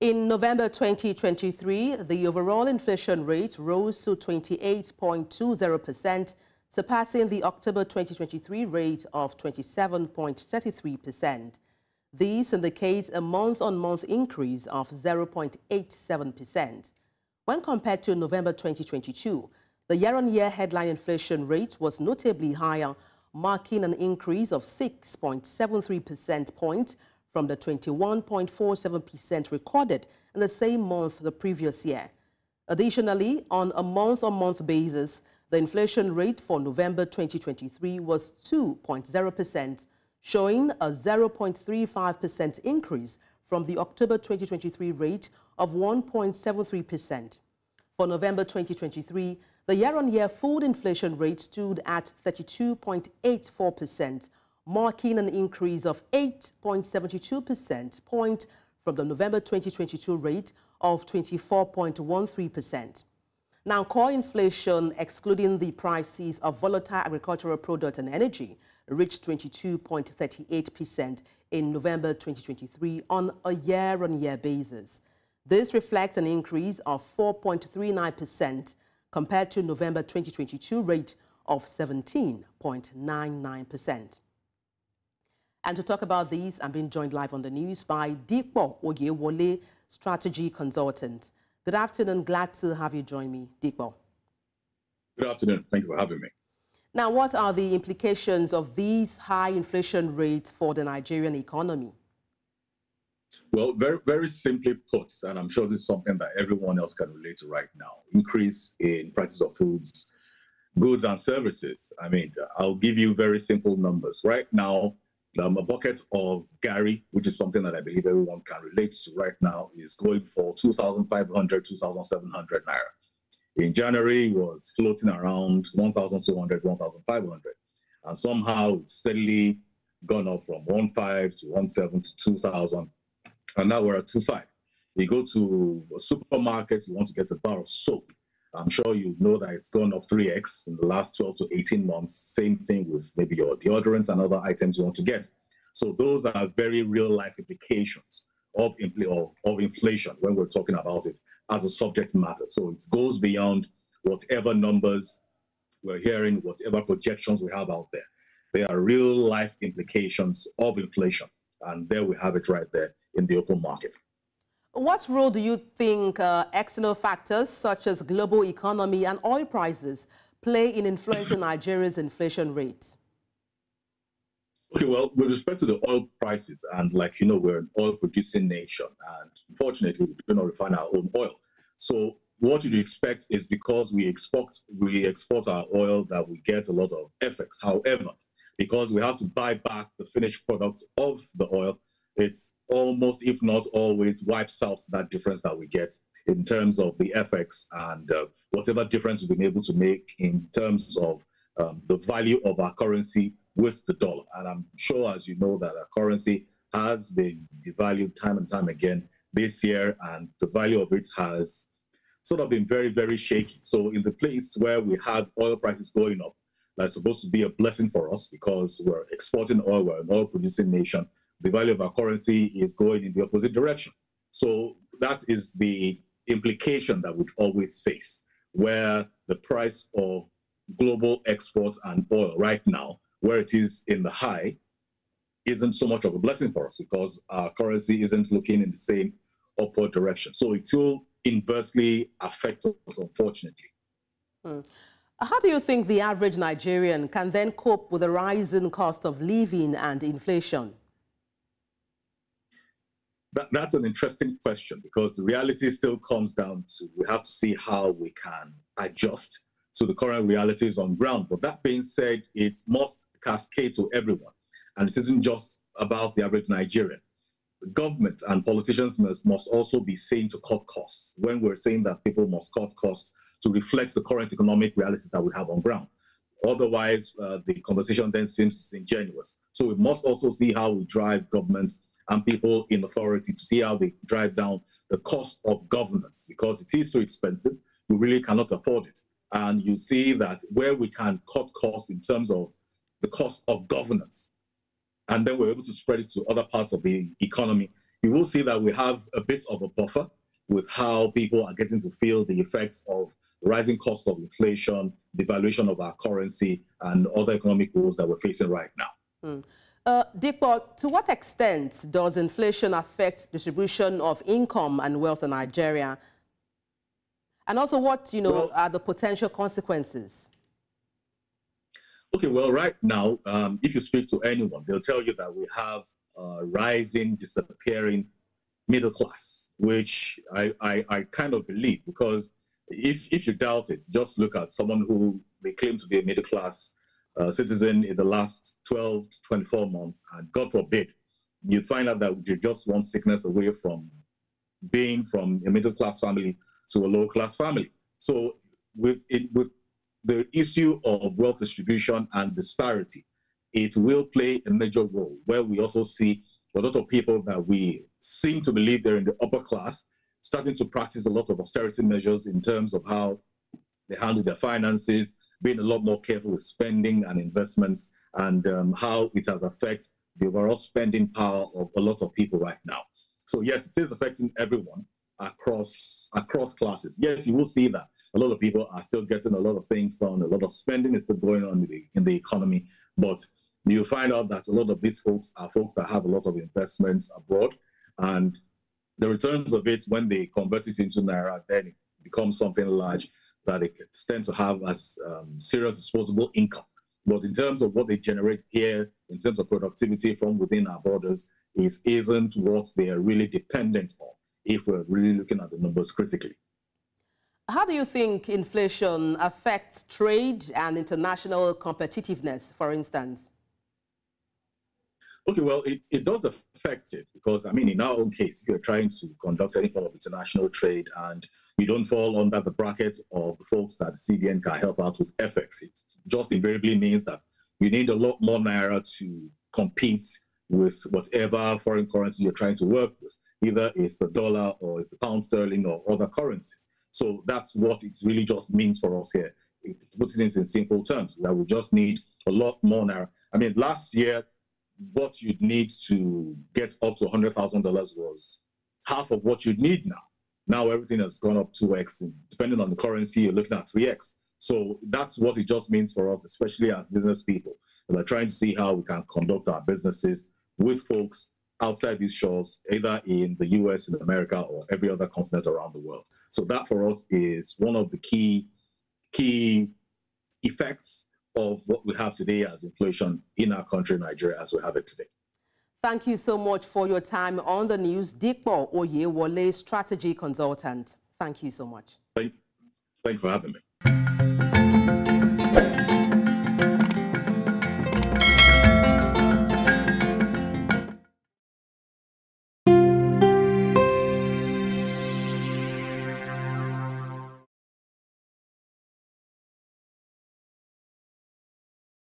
In November 2023, the overall inflation rate rose to 28.20%, surpassing the October 2023 rate of 27.33%. This indicates a month-on-month increase of 0.87%. When compared to November 2022, the year-on-year headline inflation rate was notably higher, marking an increase of 6.73 percentage points from the 21.47% recorded in the same month the previous year. Additionally, on a month-on-month basis, the inflation rate for November 2023 was 2.0%, showing a 0.35% increase from the October 2023 rate of 1.73%. For November 2023, the year-on-year food inflation rate stood at 32.84%, marking an increase of 8.72% point from the November 2022 rate of 24.13%. Now, core inflation, excluding the prices of volatile agricultural products and energy, reached 22.38% in November 2023 on a year-on-year basis. This reflects an increase of 4.39% compared to November 2022 rate of 17.99%. And to talk about these, I'm being joined live on the news by Dipo, Oyewole, strategy consultant. Good afternoon. Glad to have you join me, Dipo. Good afternoon. Thank you for having me. Now, what are the implications of these high inflation rates for the Nigerian economy? Well, very, very simply put, and I'm sure this is something that everyone else can relate to right now, increase in prices of foods, goods and services. I mean, I'll give you very simple numbers. Right now, a bucket of Gary, which is something that I believe everyone can relate to right now, is going for 2,500, 2,700 naira. In January, it was floating around 1,200, 1,500. And somehow it's steadily gone up from 1,500 to 1,700 to 2,000. And now we're at 2,500. You go to a supermarket, you want to get a bar of soap. I'm sure you know that it's gone up 3x in the last 12 to 18 months. Same thing with maybe your deodorants and other items you want to get. So those are very real life implications of inflation when we're talking about it as a subject matter. So it goes beyond whatever numbers we're hearing, whatever projections we have out there. They are real life implications of inflation. And there we have it right there in the open market. What role do you think external factors such as global economy and oil prices play in influencing Nigeria's inflation rate? Okay, well, with respect to the oil prices, and like you know, we're an oil-producing nation, and unfortunately, we do not refine our own oil. So what you'd expect is because we export our oil that we get a lot of effects. However, because we have to buy back the finished products of the oil, it's almost, if not always, wipes out that difference that we get in terms of the FX and whatever difference we've been able to make in terms of the value of our currency with the dollar. And I'm sure, as you know, that our currency has been devalued time and time again this year, and the value of it has sort of been very, very shaky. So in the place where we had oil prices going up, that's supposed to be a blessing for us because we're exporting oil, we're an oil-producing nation. The value of our currency is going in the opposite direction. So that is the implication that we'd always face, where the price of global exports and oil right now, where it is in the high, isn't so much of a blessing for us because our currency isn't looking in the same upward direction. So it will inversely affect us, unfortunately. How do you think the average Nigerian can then cope with the rising cost of living and inflation? That's an interesting question because the reality still comes down to we have to see how we can adjust to the current realities on ground. But that being said, it must cascade to everyone. And it isn't just about the average Nigerian. The government and politicians must also be seen to cut costs when we're saying that people must cut costs to reflect the current economic realities that we have on ground. Otherwise, the conversation then seems disingenuous. So we must also see how we drive governments and people in authority to see how they drive down the cost of governance because it is so expensive, we really cannot afford it. And you see that where we can cut costs in terms of the cost of governance, and then we're able to spread it to other parts of the economy, you will see that we have a bit of a buffer with how people are getting to feel the effects of rising cost of inflation, devaluation of our currency, and other economic woes that we're facing right now. Dipo, to what extent does inflation affect distribution of income and wealth in Nigeria? And also, what are the potential consequences? Okay, well, right now, if you speak to anyone, they'll tell you that we have a rising, disappearing middle class, which I kind of believe, because if you doubt it, just look at someone who they claim to be a middle class citizen in the last 12 to 24 months, and God forbid, you'd find out that you're just one sickness away from being from a middle class family to a low class family. So with the issue of wealth distribution and disparity, it will play a major role, where we also see a lot of people that we seem to believe they're in the upper class starting to practice a lot of austerity measures in terms of how they handle their finances, being a lot more careful with spending and investments, and how it has affected the overall spending power of a lot of people right now. So yes, it is affecting everyone across classes. Yes, you will see that a lot of people are still getting a lot of things done, a lot of spending is still going on in the economy, but you'll find out that a lot of these folks are folks that have a lot of investments abroad, and the returns of it, when they convert it into Naira, then it becomes something large that they tend to have as serious disposable income. But in terms of what they generate here, in terms of productivity from within our borders, it isn't what they are really dependent on, if we're really looking at the numbers critically. How do you think inflation affects trade and international competitiveness, for instance? Okay, well, it does affect it, because, I mean, in our own case, if you're trying to conduct any form of international trade and you don't fall under the bracket of the folks that the CBN can help out with FX, it just invariably means that you need a lot more Naira to compete with whatever foreign currency you're trying to work with. Either it's the dollar or it's the pound sterling or other currencies. So that's what it really just means for us here. It puts it in simple terms, that we just need a lot more Naira. I mean, last year, what you'd need to get up to $100,000 was half of what you'd need now. Now everything has gone up 2x, and depending on the currency, you're looking at 3x. So that's what it just means for us, especially as business people. We're trying to see how we can conduct our businesses with folks outside these shores, either in the US, in America, or every other continent around the world. So that for us is one of the key effects of what we have today as inflation in our country, Nigeria, as we have it today. Thank you so much for your time on the news. Dipo Oyewole, strategy consultant. Thank you so much. Thank you for having me.